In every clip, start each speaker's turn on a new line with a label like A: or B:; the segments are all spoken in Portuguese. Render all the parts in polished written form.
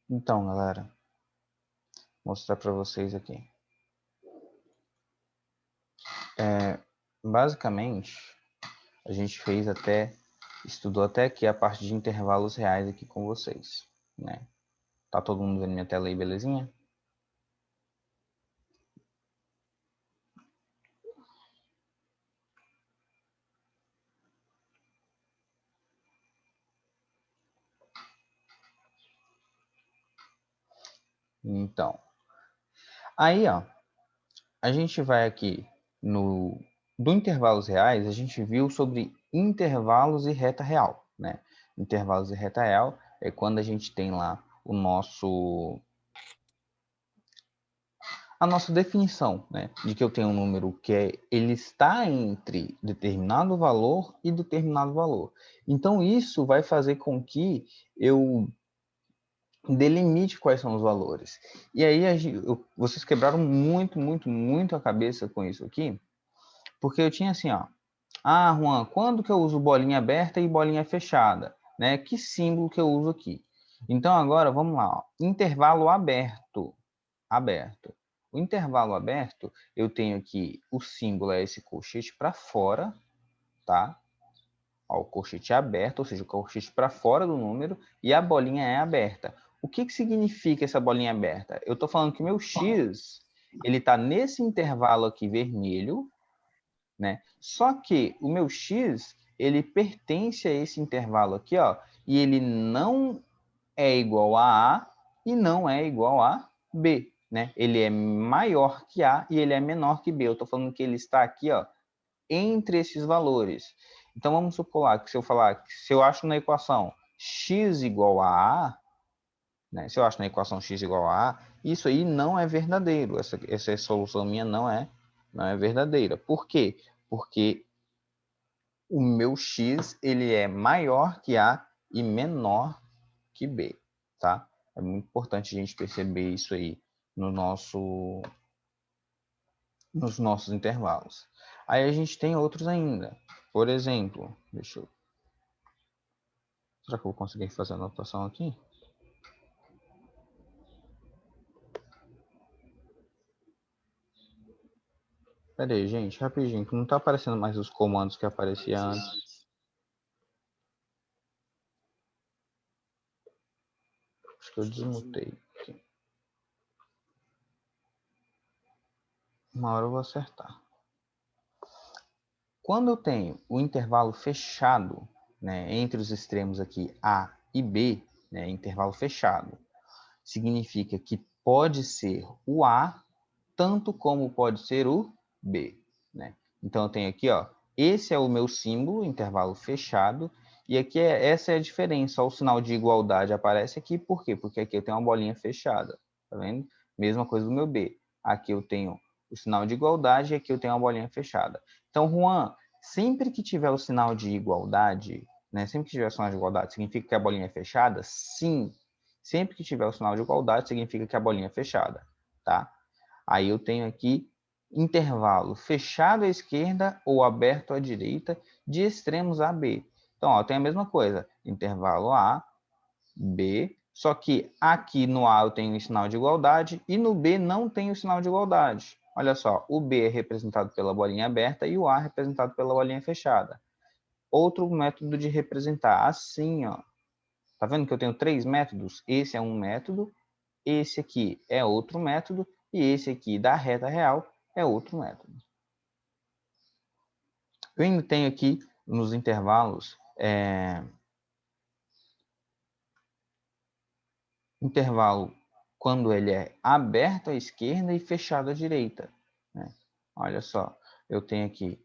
A: Então, galera, vou mostrar para vocês aqui. Basicamente, a gente estudou até aqui a parte de intervalos reais aqui com vocês, né? Tá todo mundo vendo minha tela aí, belezinha? Então, aí, ó, a gente vai aqui do intervalos reais, a gente viu sobre intervalos e reta real, né? Intervalos e reta real é quando a gente tem lá a nossa definição, né, de que eu tenho um número ele está entre determinado valor e determinado valor. Então, isso vai fazer com que eu delimite quais são os valores. E aí, vocês quebraram muito a cabeça com isso aqui, porque eu tinha assim, ó, Juan, quando que eu uso bolinha aberta e bolinha fechada? Né? Que símbolo que eu uso aqui? Então, agora, vamos lá, ó, intervalo aberto. O intervalo aberto, eu tenho aqui, o símbolo é esse colchete para fora, tá? Ó, o colchete é aberto, ou seja, o colchete para fora do número, e a bolinha é aberta. O que significa essa bolinha aberta? Eu estou falando que o meu x, ele está nesse intervalo aqui vermelho, né? Só que o meu x, ele pertence a esse intervalo aqui, ó, e ele não é igual a A e não é igual a B, né? Ele é maior que A e ele é menor que B. Eu estou falando que ele está aqui, ó, entre esses valores. Então, vamos supor lá que se eu acho na equação x igual a A, né? Se eu acho na equação x igual a A, isso aí não é verdadeiro. Essa solução minha não é verdadeira. Por quê? Porque o meu x ele é maior que A e menor que B, tá? É muito importante a gente perceber isso aí no nos nossos intervalos. Aí a gente tem outros ainda. Por exemplo, será que eu vou conseguir fazer a anotação aqui? Pera aí, gente, rapidinho, que não tá aparecendo mais os comandos que aparecia antes. Acho que eu desmutei aqui. Uma hora eu vou acertar. Quando eu tenho o intervalo fechado, né, entre os extremos aqui A e B, né, intervalo fechado, significa que pode ser o A, tanto como pode ser o B, né? Então eu tenho aqui, ó, esse é o meu símbolo, intervalo fechado, e aqui essa é a diferença, ó, o sinal de igualdade aparece aqui, por quê? Porque aqui eu tenho uma bolinha fechada, tá vendo? Mesma coisa do meu B. Aqui eu tenho o sinal de igualdade e aqui eu tenho uma bolinha fechada. Então, Juan, sempre que tiver o sinal de igualdade, né, sempre que tiver o sinal de igualdade, significa que a bolinha é fechada? Sim. Sempre que tiver o sinal de igualdade, significa que a bolinha é fechada, tá? Aí eu tenho aqui intervalo fechado à esquerda ou aberto à direita, de extremos A a B. Então, ó, tem a mesma coisa, intervalo A, B, só que aqui no A eu tenho o sinal de igualdade e no B não tem o sinal de igualdade. Olha só, o B é representado pela bolinha aberta e o A é representado pela bolinha fechada. Outro método de representar, assim, ó. Tá vendo que eu tenho três métodos? Esse é um método, esse aqui é outro método e esse aqui da reta real é outro método. Eu ainda tenho aqui nos intervalos intervalo quando ele é aberto à esquerda e fechado à direita, né? Olha só, eu tenho aqui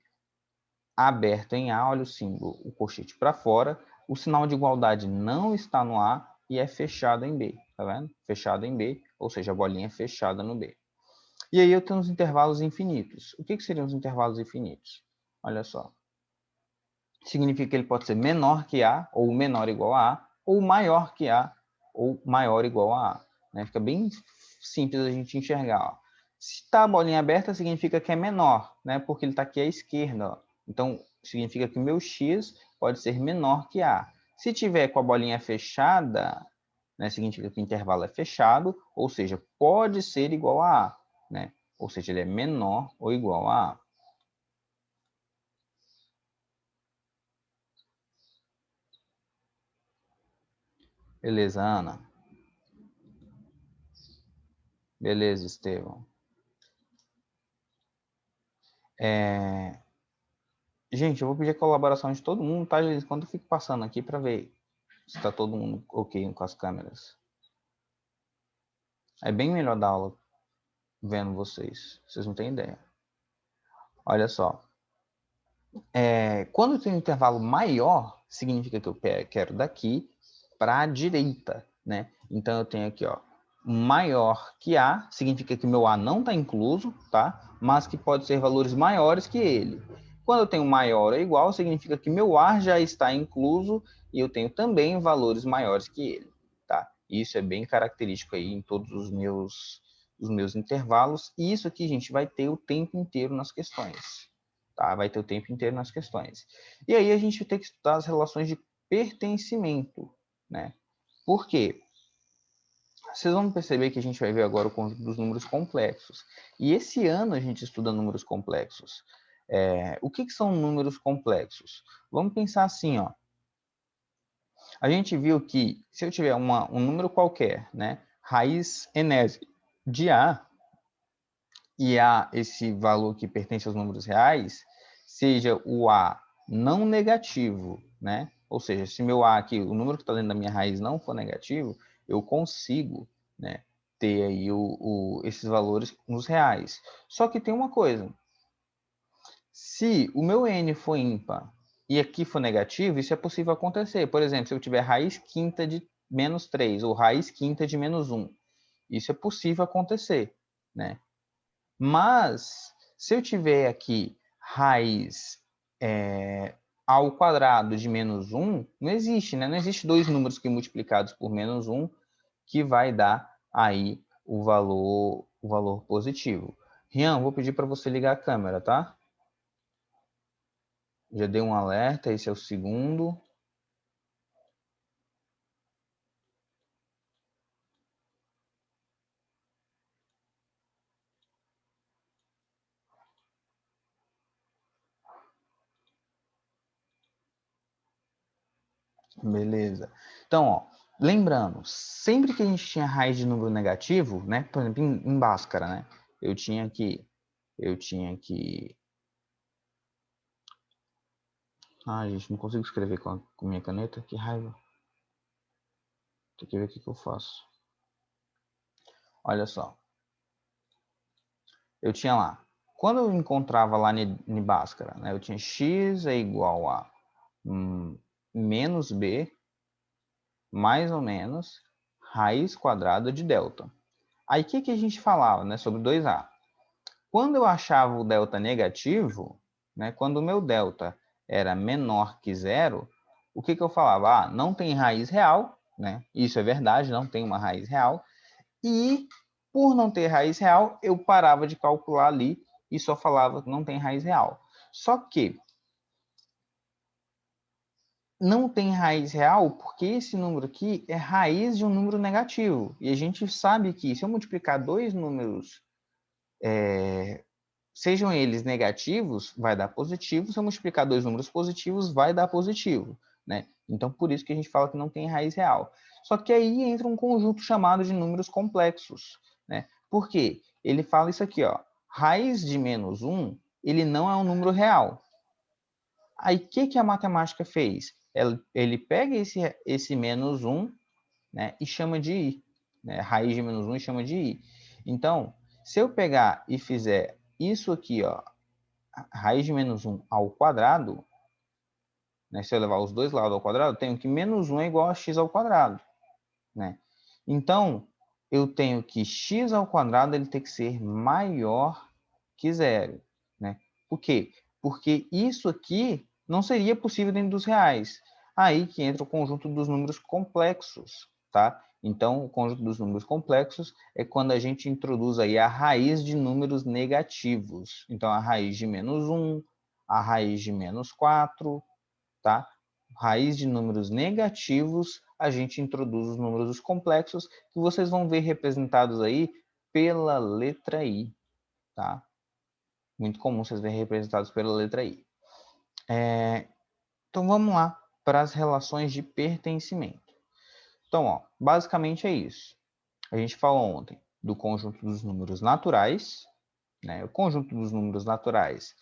A: aberto em A, olha o símbolo, o colchete para fora, o sinal de igualdade não está no A e é fechado em B, tá vendo? Fechado em B, ou seja, a bolinha é fechada no B. E aí eu tenho os intervalos infinitos. O que seriam os intervalos infinitos? Olha só. Significa que ele pode ser menor que A, ou menor igual a A, ou maior que A, ou maior igual a A. Né? Fica bem simples a gente enxergar. Ó. Se está a bolinha aberta, significa que é menor, né? Porque ele está aqui à esquerda. Ó. Então, significa que o meu x pode ser menor que A. Se tiver com a bolinha fechada, né, significa que o intervalo é fechado, ou seja, pode ser igual a A, né? Ou seja, ele é menor ou igual a A. Beleza, Ana? Beleza, Estevão. Gente, eu vou pedir a colaboração de todo mundo, tá, gente? Quando eu fico passando aqui para ver se está todo mundo ok com as câmeras. É bem melhor dar aula vendo vocês. Vocês não têm ideia. Olha só. Quando tem um intervalo maior, significa que eu quero daqui para a direita, né? Então eu tenho aqui, ó, maior que A, significa que meu A não está incluso, tá? Mas que pode ser valores maiores que ele. Quando eu tenho maior ou igual, significa que meu A já está incluso e eu tenho também valores maiores que ele, tá? Isso é bem característico aí em todos os meus intervalos. E isso aqui, gente, vai ter o tempo inteiro nas questões. Tá? Vai ter o tempo inteiro nas questões. E aí a gente vai ter que estudar as relações de pertencimento, né? Por quê? Vocês vão perceber que a gente vai ver agora o conjunto dos números complexos. E esse ano a gente estuda números complexos. O que são números complexos? Vamos pensar assim, ó. A gente viu que se eu tiver um número qualquer, né, raiz enésima de A, e A, esse valor que pertence aos números reais, seja o A não negativo, né? Ou seja, se meu A aqui, o número que está dentro da minha raiz não for negativo, eu consigo, né, ter aí esses valores nos reais. Só que tem uma coisa, se o meu N for ímpar e aqui for negativo, isso é possível acontecer. Por exemplo, se eu tiver raiz quinta de menos 3 ou raiz quinta de menos 1, isso é possível acontecer, né? Mas, se eu tiver aqui raiz ao quadrado de menos 1, não existe, né? Não existe dois números que multiplicados por menos 1 que vai dar aí o valor positivo. Rian, vou pedir para você ligar a câmera, tá? Já dei um alerta, esse é o segundo. Beleza. Então, ó, lembrando, sempre que a gente tinha raiz de número negativo, né? Por exemplo, em Bhaskara, né? Eu tinha que Ai, gente, não consigo escrever com minha caneta. Que raiva. Tem que ver o que eu faço. Olha só. Eu tinha lá. Quando eu encontrava lá em Bhaskara, né, eu tinha x é igual a menos b mais ou menos raiz quadrada de delta. Aí o que a gente falava, né, sobre 2a? Quando eu achava o delta negativo, né, quando o meu delta era menor que zero, o que eu falava? Ah, não tem raiz real, né? Isso é verdade, não tem uma raiz real. E por não ter raiz real, eu parava de calcular ali e só falava que não tem raiz real. Só que não tem raiz real porque esse número aqui é raiz de um número negativo. E a gente sabe que se eu multiplicar dois números sejam eles negativos, vai dar positivo. Se eu multiplicar dois números positivos, vai dar positivo, né? Então, por isso que a gente fala que não tem raiz real. Só que aí entra um conjunto chamado de números complexos, né? Por quê? Ele fala isso aqui, ó. Raiz de menos 1, ele não é um número real. Aí, o que a matemática fez? Ele pega esse menos 1, né, e chama de i. Né? Raiz de menos 1 e chama de i. Então, se eu pegar e fizer isso aqui, ó, raiz de menos 1 ao quadrado, né, se eu levar os dois lados ao quadrado, eu tenho que menos 1 é igual a x ao quadrado. Né? Então, eu tenho que x ao quadrado ele tem que ser maior que zero. Né? Por quê? Porque isso aqui não seria possível dentro dos reais. Aí que entra o conjunto dos números complexos. Tá? Então, o conjunto dos números complexos é quando a gente introduz aí a raiz de números negativos. Então, a raiz de menos 1, a raiz de menos 4, tá? Raiz de números negativos a gente introduz os números complexos, que vocês vão ver representados aí pela letra I, tá? Muito comum vocês verem representados pela letra I. Então, vamos lá para as relações de pertencimento. Então, ó, basicamente é isso. A gente falou ontem do conjunto dos números naturais, né? O conjunto dos números naturais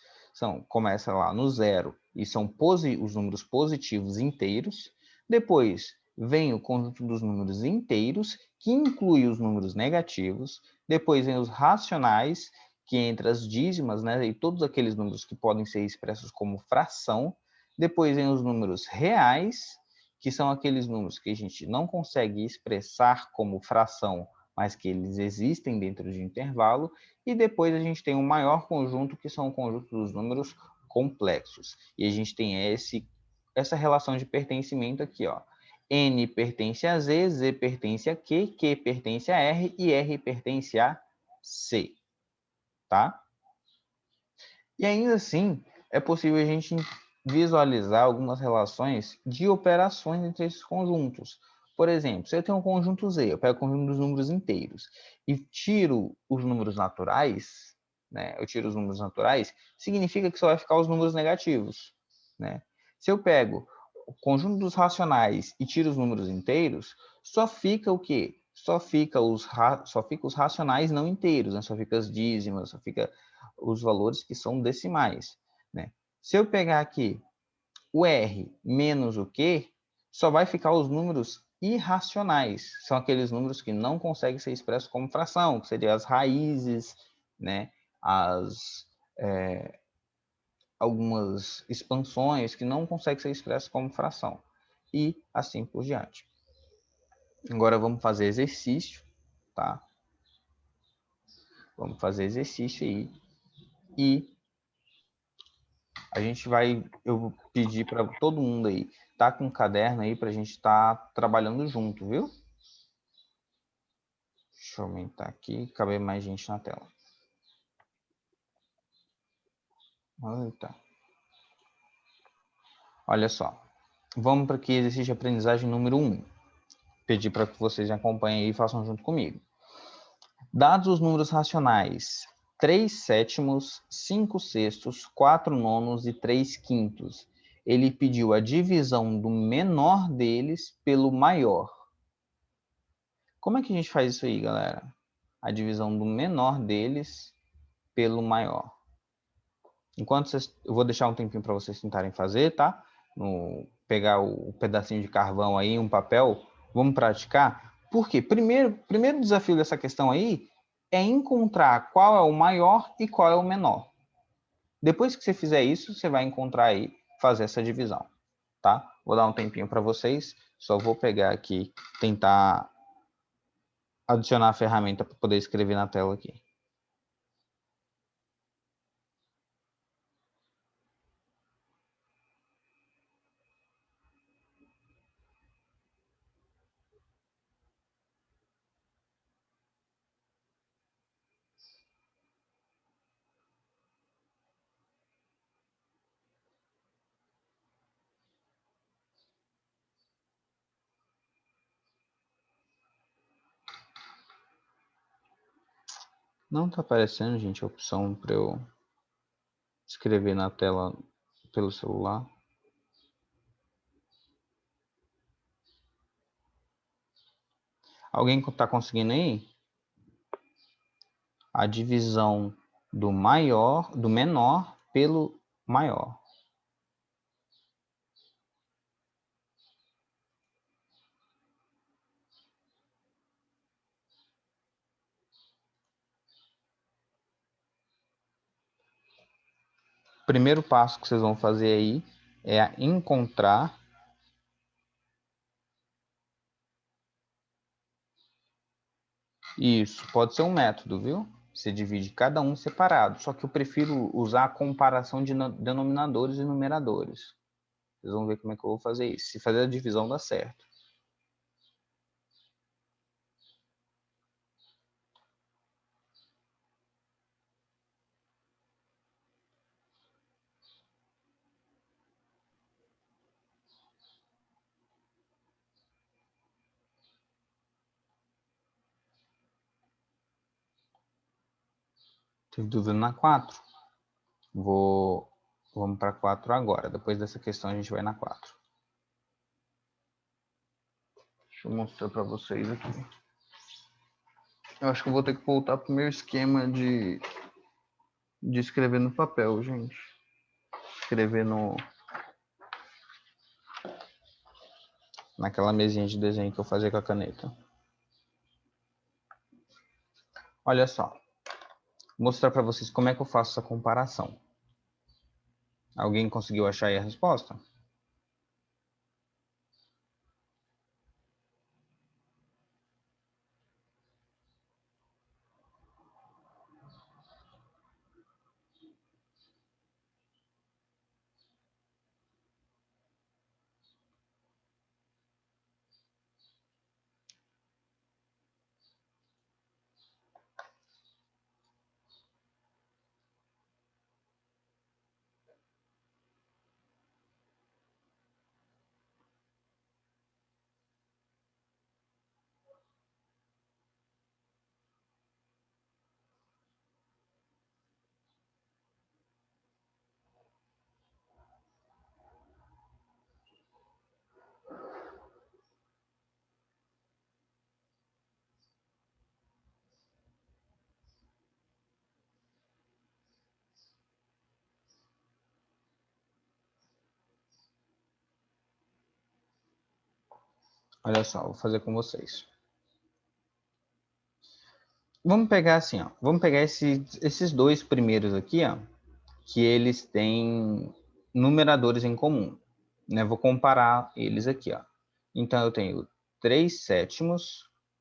A: começa lá no zero e são os números positivos inteiros. Depois vem o conjunto dos números inteiros, que inclui os números negativos. Depois vem os racionais, que entre as dízimas, né, e todos aqueles números que podem ser expressos como fração. Depois vem os números reais, que são aqueles números que a gente não consegue expressar como fração, mas que eles existem dentro de intervalo. E depois a gente tem um maior conjunto, que são o conjunto dos números complexos. E a gente tem essa relação de pertencimento aqui, ó. N pertence a Z, Z pertence a Q pertence a R e R pertence a C, tá? E ainda assim, é possível a gente visualizar algumas relações de operações entre esses conjuntos. Por exemplo, se eu tenho um conjunto Z, eu pego o conjunto dos números inteiros e tiro os números naturais, né? Eu tiro os números naturais, significa que só vai ficar os números negativos, né? Se eu pego o conjunto dos racionais e tiro os números inteiros, só fica o quê? Só fica os racionais não inteiros, né? Só fica as dízimas, só fica os valores que são decimais, né? Se eu pegar aqui o R menos o Q, só vai ficar os números irracionais. São aqueles números que não conseguem ser expressos como fração, que seriam as raízes, né? Algumas expansões que não conseguem ser expressas como fração. E assim por diante. Agora vamos fazer exercício, tá? Vamos fazer exercício aí. E a gente eu vou pedir para todo mundo aí, tá com um caderno aí para a gente estar trabalhando junto, viu? Deixa eu aumentar aqui, cabe mais gente na tela. Eita. Olha só, vamos para aqui exercício de aprendizagem número 1. Pedir para que vocês acompanhem aí e façam junto comigo. Dados os números racionais 3 sétimos, 5 sextos, 4 nonos e 3 quintos. Ele pediu a divisão do menor deles pelo maior. Como é que a gente faz isso aí, galera? A divisão do menor deles pelo maior. Enquanto eu vou deixar um tempinho para vocês tentarem fazer, tá? Pegar o pedacinho de carvão aí, um papel, vamos praticar. Por quê? Primeiro desafio dessa questão aí é encontrar qual é o maior e qual é o menor. Depois que você fizer isso, você vai encontrar aí, fazer essa divisão, tá? Vou dar um tempinho para vocês, só vou pegar aqui, tentar adicionar a ferramenta para poder escrever na tela aqui. Não está aparecendo, gente, a opção para eu escrever na tela pelo celular. Alguém está conseguindo aí? A divisão do menor pelo maior. O primeiro passo que vocês vão fazer aí é encontrar. Isso, pode ser um método, viu? Você divide cada um separado, só que eu prefiro usar a comparação de denominadores e numeradores. Vocês vão ver como é que eu vou fazer isso. Se fazer a divisão dá certo. Tive dúvida na 4. Vamos para 4 agora. Depois dessa questão a gente vai na 4. Deixa eu mostrar para vocês aqui. Eu acho que eu vou ter que voltar para o meu esquema de escrever no papel, gente. Escrever naquela mesinha de desenho que eu fazia com a caneta. Olha só. Vou mostrar para vocês como é que eu faço essa comparação. Alguém conseguiu achar aí a resposta? Olha só, vou fazer com vocês. Vamos pegar assim, ó. Vamos pegar esses dois primeiros aqui, ó, que eles têm numeradores em comum, né? Vou comparar eles aqui, ó. Então eu tenho 3/7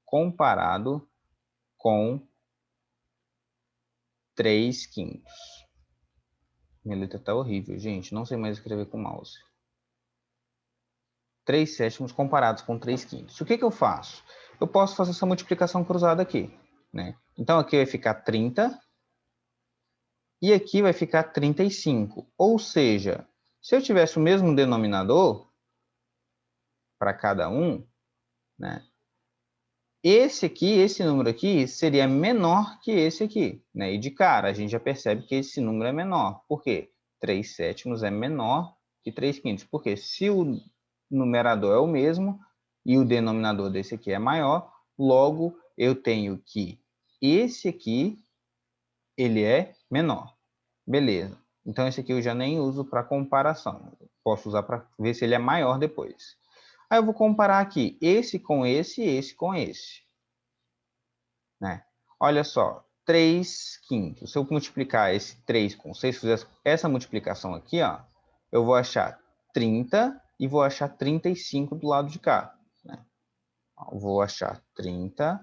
A: comparado com 3/5. Minha letra tá horrível, gente. Não sei mais escrever com mouse. 3/7 comparados com 3/5. O que eu faço? Eu posso fazer essa multiplicação cruzada aqui, né? Então aqui vai ficar 30 e aqui vai ficar 35. Ou seja, se eu tivesse o mesmo denominador para cada um, né? Esse número aqui seria menor que esse aqui, né? E de cara a gente já percebe que esse número é menor. Por quê? 3/7 é menor que 3/5. Porque se o numerador é o mesmo e o denominador desse aqui é maior, logo eu tenho que esse aqui ele é menor. Beleza. Então esse aqui eu já nem uso para comparação. Posso usar para ver se ele é maior depois. Aí eu vou comparar aqui esse com esse e esse com esse. Né? Olha só, 3/5. Se eu multiplicar esse 3 com 6, fizer essa multiplicação aqui, ó, eu vou achar 30 e vou achar 35 do lado de cá. Né? Eu vou achar 30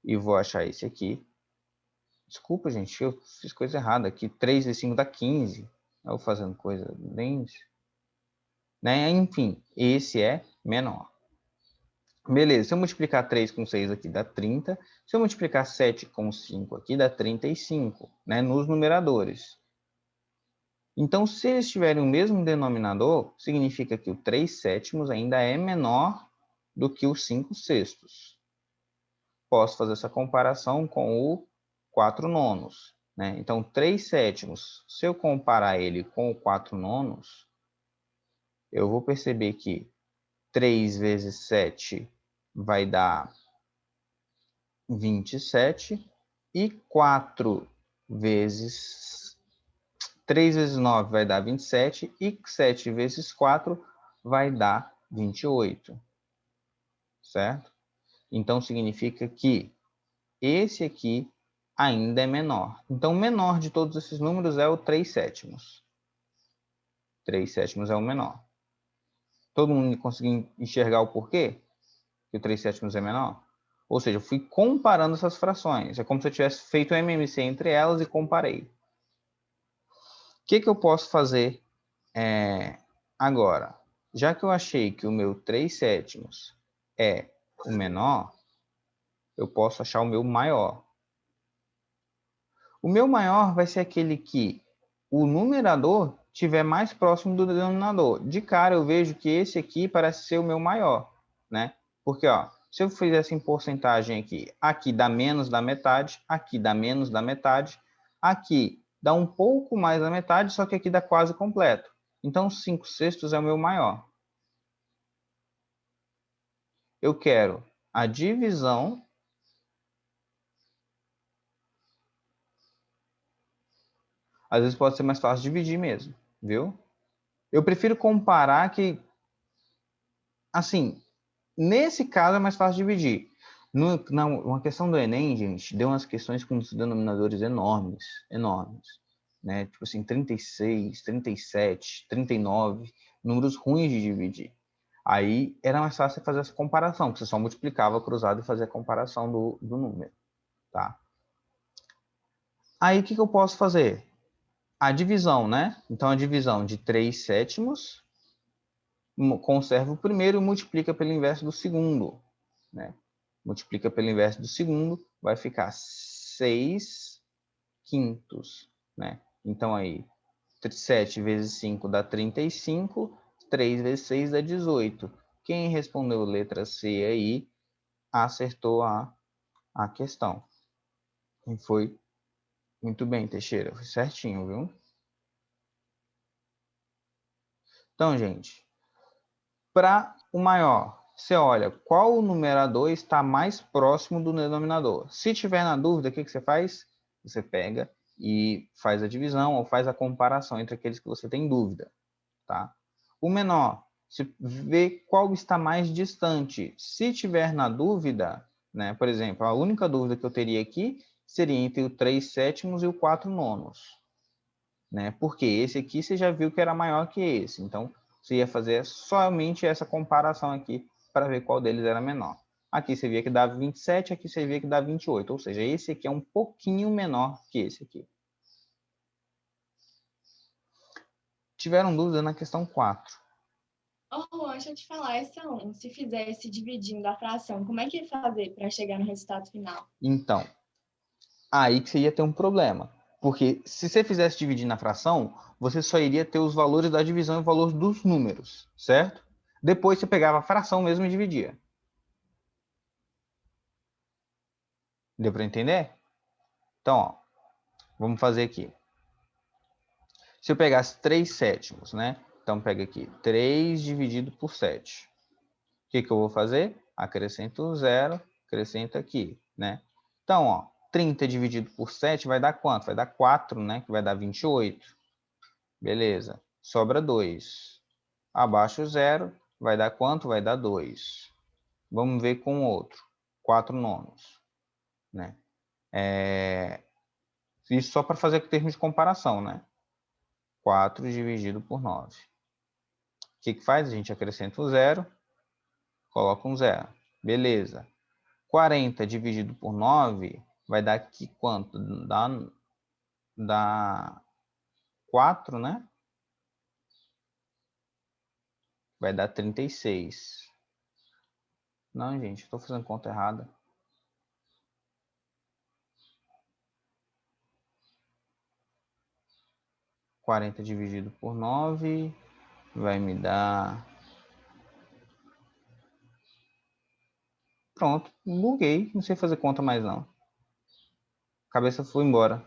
A: e vou achar esse aqui. Desculpa, gente, eu fiz coisa errada aqui. 3 vezes 5 dá 15. Eu vou fazendo coisa bem... Né? Enfim, esse é menor. Beleza, se eu multiplicar 3 com 6 aqui dá 30. Se eu multiplicar 7 com 5 aqui dá 35, né? Nos numeradores. Então, se eles tiverem o mesmo denominador, significa que o 3/7 ainda é menor do que o 5/6. Posso fazer essa comparação com o 4/9. Né? Então, 3/7, se eu comparar ele com o 4/9, eu vou perceber que 3 vezes 7 vai dar 27 e 4 vezes 3 vezes 9 vai dar 27 e 7 vezes 4 vai dar 28. Certo? Então significa que esse aqui ainda é menor. Então o menor de todos esses números é o 3/7. 3/7 é o menor. Todo mundo conseguiu enxergar o porquê que o 3/7 é menor? Ou seja, eu fui comparando essas frações. É como se eu tivesse feito um MMC entre elas e comparei. O que eu posso fazer agora? Já que eu achei que o meu 3/7 é o menor, eu posso achar o meu maior. O meu maior vai ser aquele que o numerador estiver mais próximo do denominador. De cara eu vejo que esse aqui parece ser o meu maior, né? Porque, ó, Se eu fizesse em porcentagem aqui, aqui dá menos da metade, aqui dá menos da metade, aqui dá um pouco mais da metade, só que aqui dá quase completo. Então, 5/6 é o meu maior. Eu quero a divisão às vezes pode ser mais fácil dividir mesmo, viu? Eu prefiro comparar que, assim, nesse caso é mais fácil dividir. Uma questão do Enem, gente, deu umas questões com os denominadores enormes, enormes. Né? Tipo assim, 36, 37, 39, números ruins de dividir. Aí era mais fácil fazer essa comparação, porque você só multiplicava cruzado e fazia a comparação do número. Tá? Aí o que eu posso fazer? A divisão, né? Então a divisão de 3/7 conserva o primeiro e multiplica pelo inverso do segundo. Né? Multiplica pelo inverso do segundo, vai ficar 6/5. Né? Então aí, 7 vezes 5 dá 35, 3 vezes 6 dá 18. Quem respondeu letra C aí, acertou a questão. E foi muito bem, Teixeira. Foi certinho, viu? Então, gente, para o maior, você olha qual o numerador está mais próximo do denominador. Se tiver na dúvida, o que você faz? Você pega e faz a divisão ou faz a comparação entre aqueles que você tem dúvida. Tá? O menor, você vê qual está mais distante. Se tiver na dúvida, né, por exemplo, a única dúvida que eu teria aqui seria entre o 3/7 e o 4/9. Né? Porque esse aqui você já viu que era maior que esse. Então, você ia fazer somente essa comparação aqui para ver qual deles era menor. Aqui você via que dá 27, aqui você via que dá 28. Ou seja, esse aqui é um pouquinho menor que esse aqui. Tiveram dúvida na questão 4.
B: Oh, deixa eu te falar, essa 1, se fizesse dividindo a fração, como é que ia fazer para chegar no resultado final?
A: Então, aí que você ia ter um problema. Porque se você fizesse dividir na fração, você só iria ter os valores da divisão e os valores dos números, certo? Depois você pegava a fração mesmo e dividia. Deu para entender? Então, ó, vamos fazer aqui. Se eu pegasse 3/7, né? Então, pega aqui, 3 dividido por 7. O que eu vou fazer? Acrescento 0, acrescento aqui, né? Então, ó, 30 dividido por 7 vai dar quanto? Vai dar 4, né? Que vai dar 28. Beleza. Sobra 2. Abaixo 0, vai dar quanto? Vai dar 2. Vamos ver com o outro. 4/9. Né? Isso só para fazer o termo de comparação, né? 4 dividido por 9. O que faz? A gente acrescenta um 0, coloca um 0. Beleza. 40 dividido por 9 vai dar aqui quanto? Dá 4, né? Vai dar 36. Não, gente, estou fazendo conta errada. Quarenta dividido por 9 vai me dar... Pronto, buguei. Não sei fazer conta mais não. A cabeça foi embora.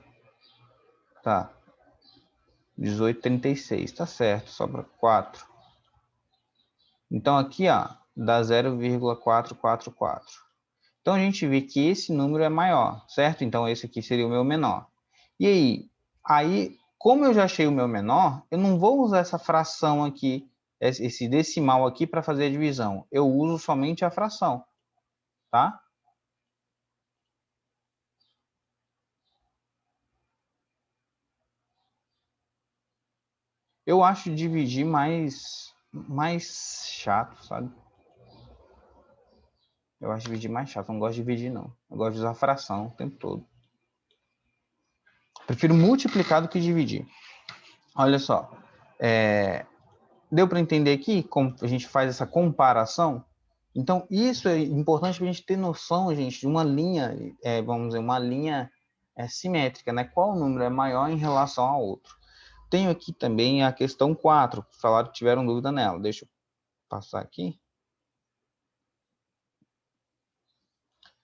A: Tá. 18,36. Tá certo, sobra 4. Então aqui, ó, dá 0,444. Então a gente vê que esse número é maior, certo? Então esse aqui seria o meu menor. E aí, como eu já achei o meu menor, eu não vou usar essa fração aqui, esse decimal aqui para fazer a divisão. Eu uso somente a fração, tá? Eu acho dividir mais chato, sabe? Eu acho dividir mais chato, eu não gosto de dividir não. Eu gosto de usar fração o tempo todo. Prefiro multiplicar do que dividir. Olha só, deu para entender aqui como a gente faz essa comparação? Então, isso é importante para a gente ter noção, gente, de uma linha, vamos dizer, uma linha simétrica, né? Qual número é maior em relação ao outro. Tenho aqui também a questão 4, falaram que tiveram dúvida nela. Deixa eu passar aqui.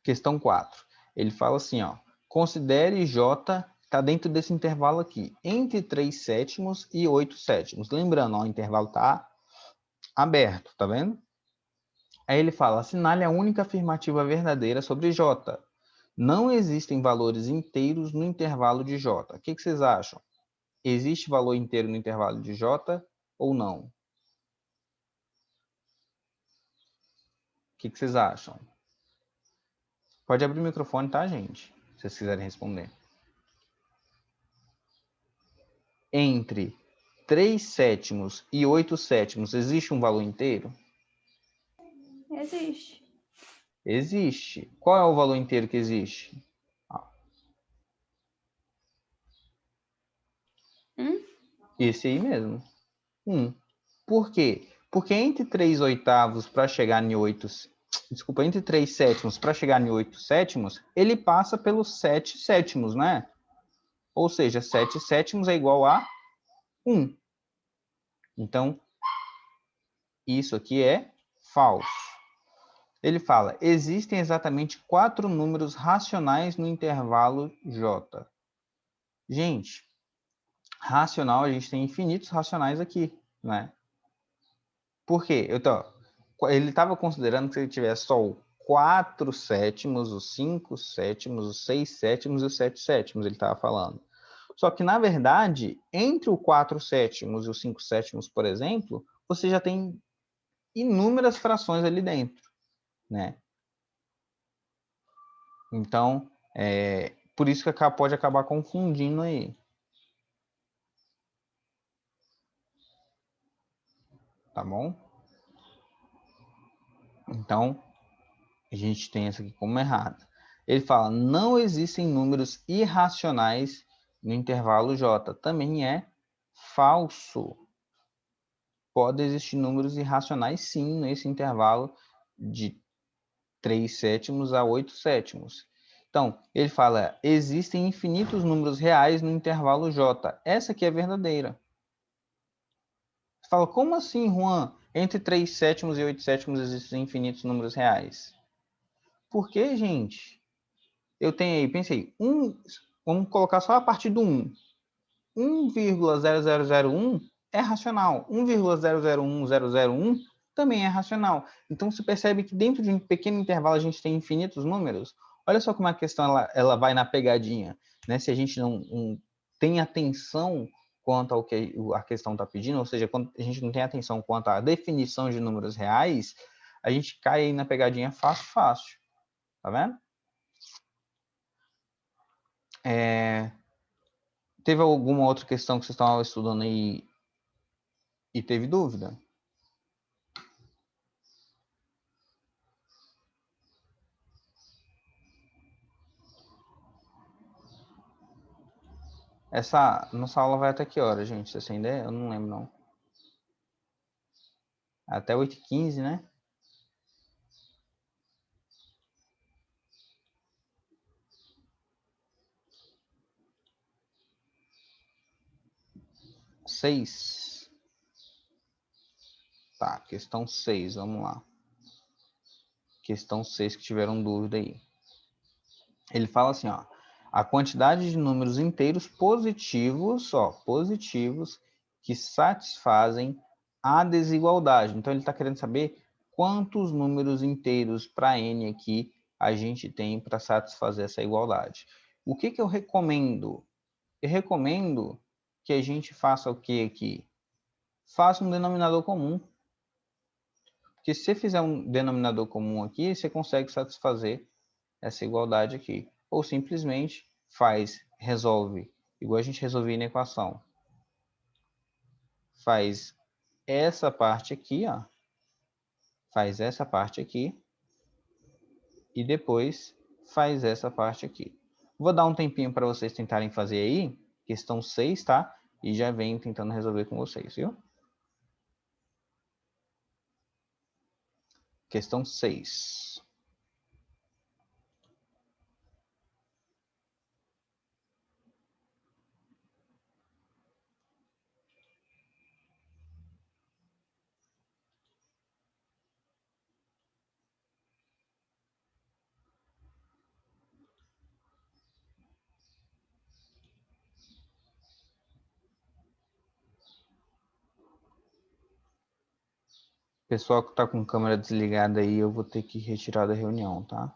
A: Questão 4. Ele fala assim, ó. Considere J está dentro desse intervalo aqui, entre 3 sétimos e 8 sétimos. Lembrando, ó, o intervalo está aberto, tá vendo? Aí ele fala, assinale a única afirmativa verdadeira sobre J. Não existem valores inteiros no intervalo de J. O que vocês acham? Existe valor inteiro no intervalo de J ou não? O que vocês acham? Pode abrir o microfone, tá, gente? Se vocês quiserem responder. Entre 3 sétimos e 8 sétimos, existe um valor inteiro?
C: Existe.
A: Existe. Qual é o valor inteiro que existe? Esse aí mesmo. 1. Por quê? Porque entre 3 oitavos para chegar em 8... Desculpa, entre 3 sétimos para chegar em 8 sétimos, ele passa pelos 7 sétimos, né? Ou seja, 7 sétimos é igual a 1. Então, isso aqui é falso. Ele fala, existem exatamente 4 números racionais no intervalo J. Gente, racional, a gente tem infinitos racionais aqui, né? Por quê? Ele estava considerando que se ele tivesse só o 4 sétimos, os 5 sétimos, os 6 sétimos e os 7 sétimos, ele estava falando. Só que, na verdade, entre o 4 sétimos e os 5 sétimos, por exemplo, você já tem inúmeras frações ali dentro, né? Então, por isso que pode acabar confundindo aí. Tá bom? Então, a gente tem essa aqui como errada. Ele fala, não existem números irracionais no intervalo J. Também é falso. Pode existir números irracionais, sim, nesse intervalo de 3 sétimos a 8 sétimos. Então, ele fala, existem infinitos números reais no intervalo J. Essa aqui é verdadeira. Você fala, como assim, Juan? Entre 3 sétimos e 8 sétimos existem infinitos números reais. Por que, gente? Eu tenho aí, pensei, vamos colocar só a partir do 1. 1,0001 é racional. 1,001001 também é racional. Então, você percebe que dentro de um pequeno intervalo a gente tem infinitos números. Olha só como a questão ela vai na pegadinha. Né? Se a gente não tem atenção quanto ao que a questão está pedindo, ou seja, quando a gente não tem atenção quanto à definição de números reais, a gente cai aí na pegadinha fácil, fácil. Tá vendo? Teve alguma outra questão que vocês estavam estudando aí e teve dúvida? Essa nossa aula vai até que hora, gente? Vocês têm ideia? Eu não lembro, não. Até 8h15, né? Seis. Tá, questão 6, vamos lá. Questão 6 que tiveram dúvida aí. Ele fala assim, ó. A quantidade de números inteiros positivos, positivos, que satisfazem a desigualdade. Então, ele está querendo saber quantos números inteiros para n aqui a gente tem para satisfazer essa igualdade. O que eu recomendo? Eu recomendo que a gente faça o que aqui? Faça um denominador comum. Porque se você fizer um denominador comum aqui, você consegue satisfazer essa igualdade aqui. Ou simplesmente resolve, igual a gente resolvia na equação. Faz essa parte aqui, ó. Faz essa parte aqui. E depois faz essa parte aqui. Vou dar um tempinho para vocês tentarem fazer aí. Questão 6, tá? E já venho tentando resolver com vocês, viu? Questão 6. Pessoal que está com câmera desligada aí, eu vou ter que retirar da reunião, tá?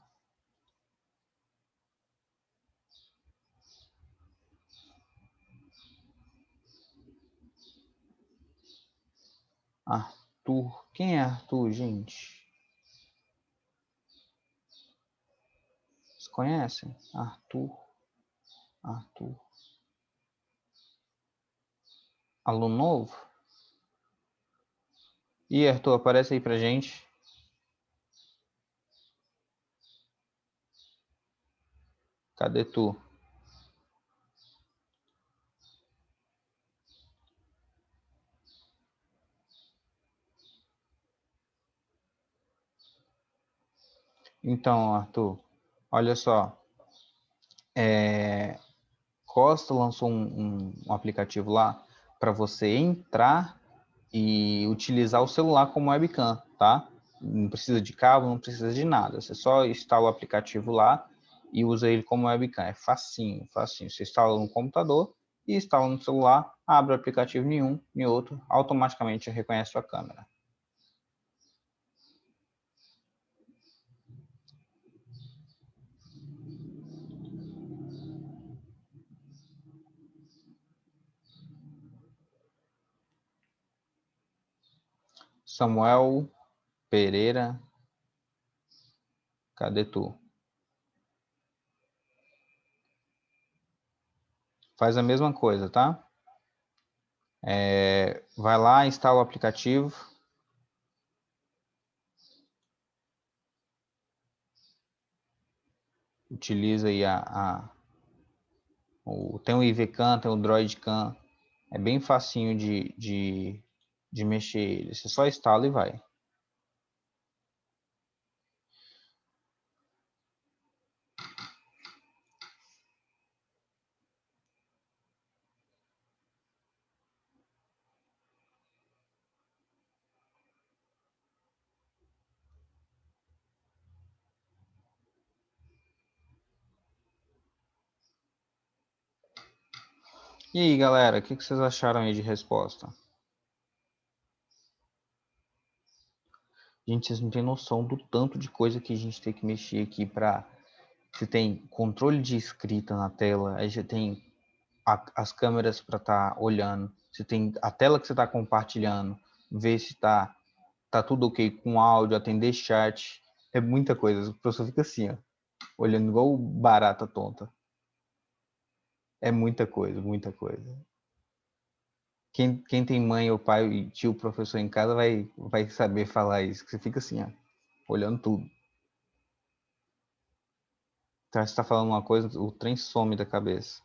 A: Arthur. Quem é Arthur, gente? Vocês conhecem? Arthur. Arthur. Aluno novo? Ih, Arthur, aparece aí pra gente. Cadê tu? Então, Arthur, olha só. Costa lançou um aplicativo lá para você entrar e utilizar o celular como webcam, tá? Não precisa de cabo, não precisa de nada. Você só instala o aplicativo lá e usa ele como webcam. É facinho, facinho. Você instala no computador e instala no celular, abre o aplicativo em um, em outro, automaticamente reconhece sua câmera. Samuel Pereira, cadê tu? Faz a mesma coisa, tá? Vai lá, instala o aplicativo. Utiliza aí tem o IVCam, tem o DroidCam. É bem facinho de mexer ele. Você só instala e vai. E aí, galera, o que vocês acharam aí de resposta? Gente, vocês não têm noção do tanto de coisa que a gente tem que mexer aqui para... Você tem controle de escrita na tela, aí você tem as câmeras para estar olhando, você tem a tela que você está compartilhando, ver se tá tudo ok com áudio, atender chat. É muita coisa. O professor fica assim, ó, olhando igual barata tonta. É muita coisa, muita coisa. Quem tem mãe ou pai e tio professor em casa vai saber falar isso, que você fica assim, ó, olhando tudo. Então, você tá falando uma coisa, o trem some da cabeça.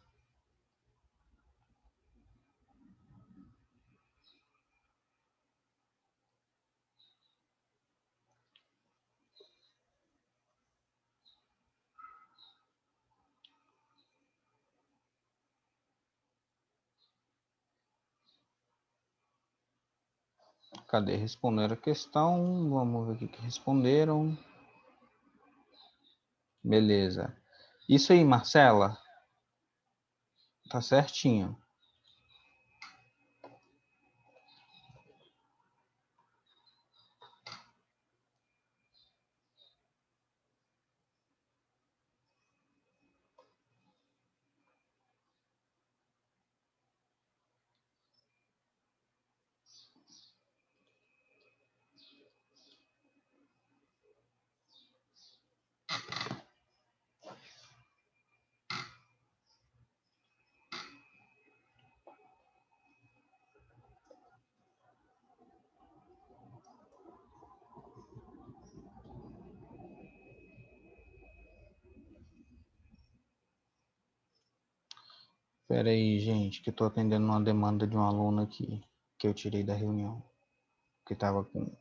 A: Cadê? Responderam a questão. Vamos ver o que responderam. Beleza. Isso aí, Marcela. Tá certinho. Pera aí, gente, que eu tô atendendo uma demanda de um aluno aqui, que eu tirei da reunião, que tava com...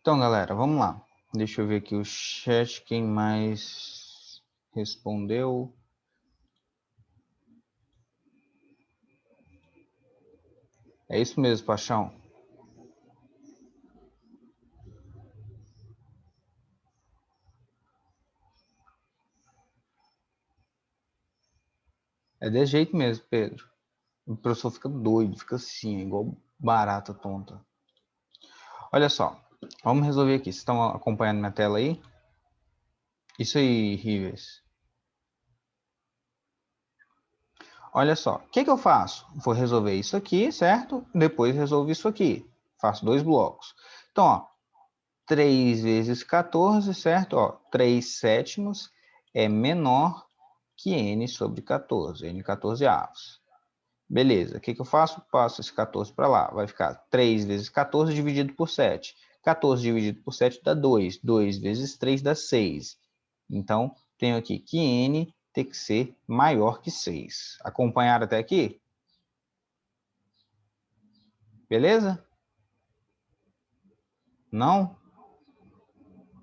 A: Então, galera, vamos lá. Deixa eu ver aqui o chat, quem mais respondeu. É isso mesmo, Paixão. É desse jeito mesmo, Pedro. O professor fica doido, fica assim, igual barata tonta. Olha só, vamos resolver aqui. Vocês estão acompanhando minha tela aí? Isso aí, Rivers. Olha só, o que eu faço? Vou resolver isso aqui, certo? Depois resolvo isso aqui. Faço 2 blocos. Então, ó, 3 vezes 14, certo? Ó, 3 sétimos é menor que n sobre 14, n 14 avos. Beleza, o que eu faço? Passo esse 14 para lá. Vai ficar 3 vezes 14 dividido por 7. 14 dividido por 7 dá 2. 2 vezes 3 dá 6. Então, tenho aqui que n tem que ser maior que 6. Acompanharam até aqui? Beleza? Não?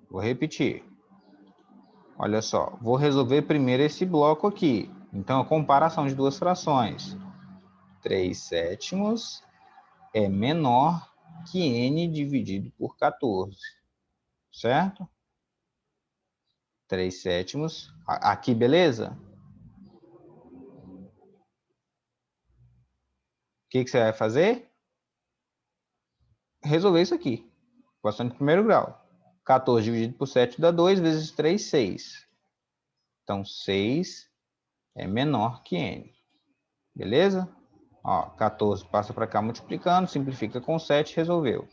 A: Vou repetir. Olha só, vou resolver primeiro esse bloco aqui. Então, a comparação de duas frações. 3 sétimos é menor que n dividido por 14. Certo? 3 sétimos. Aqui, beleza? O que você vai fazer? Resolver isso aqui. Equação de primeiro grau. 14 dividido por 7 dá 2, vezes 3, 6. Então, 6 é menor que n. Beleza? Ó, 14 passa para cá multiplicando, simplifica com 7, resolveu.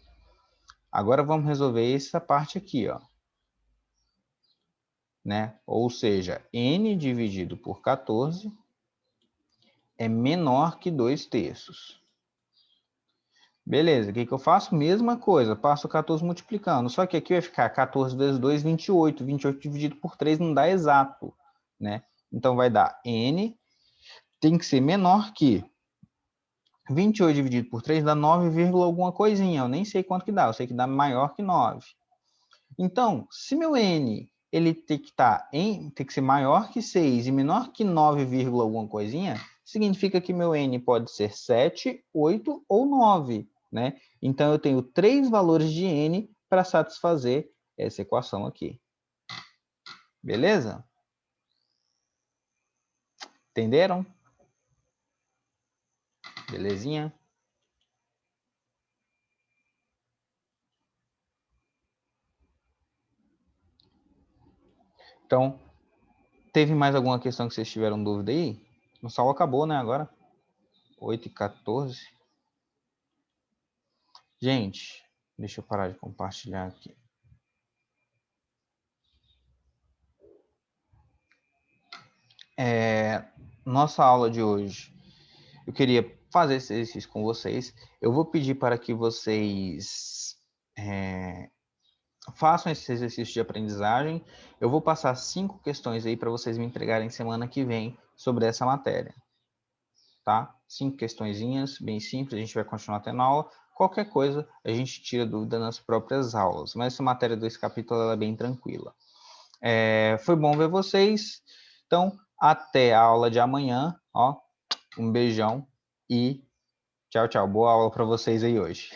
A: Agora vamos resolver essa parte aqui, ó. Né? Ou seja, n dividido por 14 é menor que 2 terços. Beleza, o que eu faço? Mesma coisa, passo o 14 multiplicando. Só que aqui vai ficar 14 vezes 2, 28. 28 dividido por 3 não dá exato, né? Então vai dar n tem que ser menor que 28 dividido por 3 dá 9, alguma coisinha. Eu nem sei quanto que dá, eu sei que dá maior que 9. Então, se meu n ele tem que ser maior que 6 e menor que 9, alguma coisinha, significa que meu n pode ser 7, 8 ou 9, né? Então, eu tenho 3 valores de n para satisfazer essa equação aqui. Beleza? Entenderam? Belezinha? Então, teve mais alguma questão que vocês tiveram dúvida aí? O sol acabou, né, agora? 8h14. Gente, deixa eu parar de compartilhar aqui. Nossa aula de hoje, eu queria fazer esse exercício com vocês. Eu vou pedir para que vocês façam esse exercício de aprendizagem. Eu vou passar 5 questões aí para vocês me entregarem semana que vem sobre essa matéria. Tá? 5 questõezinhas, bem simples, a gente vai continuar tendo aula. Qualquer coisa, a gente tira dúvida nas próprias aulas. Mas essa matéria desse capítulo ela é bem tranquila. Foi bom ver vocês. Então, até a aula de amanhã. Ó, um beijão e tchau, tchau. Boa aula para vocês aí hoje.